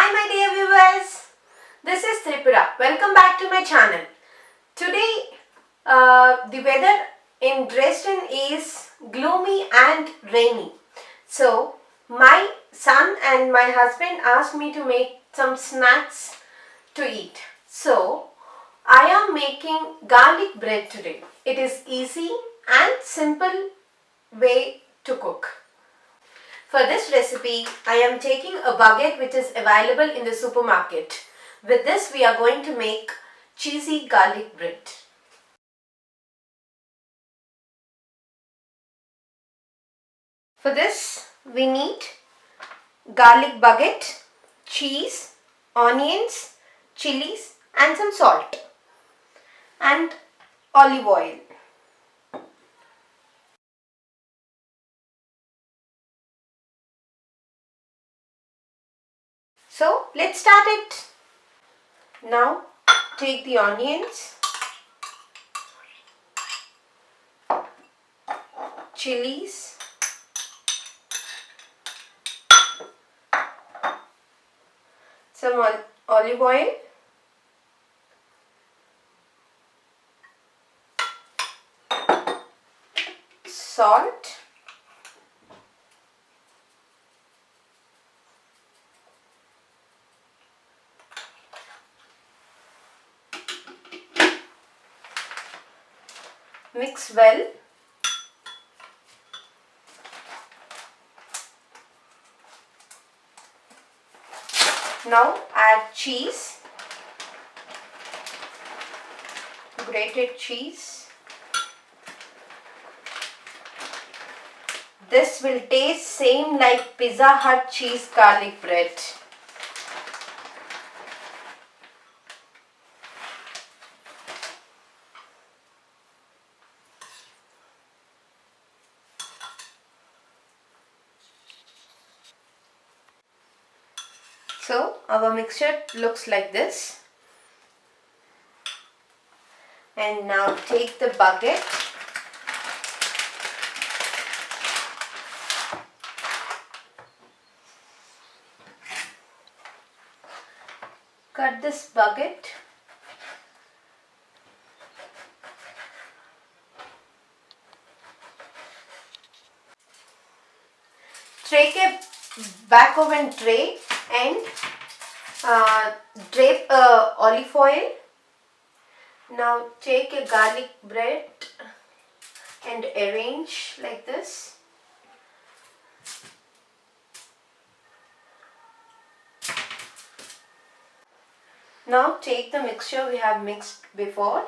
Hi my dear viewers, this is Tripura. Welcome back to my channel. Today the weather in Dresden is gloomy and rainy. So my son and my husband asked me to make some snacks to eat. So I am making garlic bread today. It is easy and simple way to cook. For this recipe, I am taking a baguette which is available in the supermarket. With this, we are going to make cheesy garlic bread. For this, we need garlic baguette, cheese, onions, chilies and some salt and olive oil. So let's start it. Now take the onions, chilies, some olive oil, salt, mix well. Now add cheese, grated cheese. This will taste same like Pizza Hut cheese garlic bread. So our mixture looks like this. And now take the baguette, cut this baguette, take a back oven tray and drape olive oil. Now take a garlic bread and arrange like this. Now take the mixture we have mixed before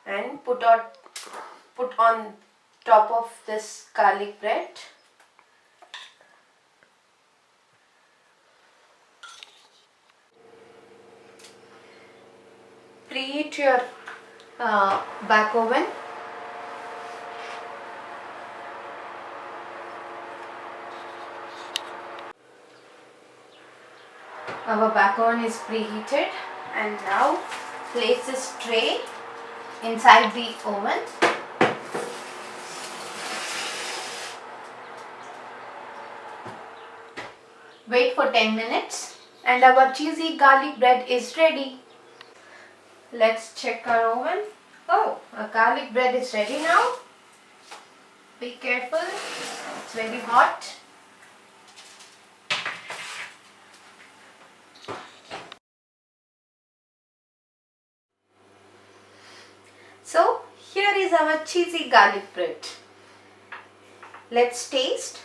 and put on top of this garlic bread. Preheat your back oven. Our back oven is preheated, and now place this tray inside the oven. Wait for 10 minutes and our cheesy garlic bread is ready. Let's check our oven. Oh, our garlic bread is ready now. Be careful, it's very hot. So, here is our cheesy garlic bread. Let's taste.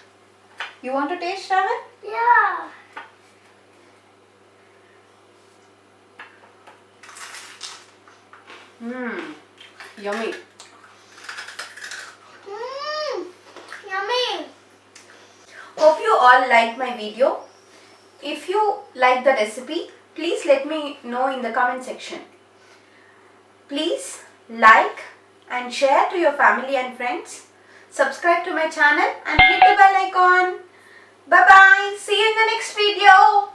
You want to taste, Raman? Yeah. Yummy. Yummy. Hope you all liked my video. If you like the recipe, please let me know in the comment section. Please like and share to your family and friends. Subscribe to my channel and hit the bell icon. Bye bye. See you in the next video.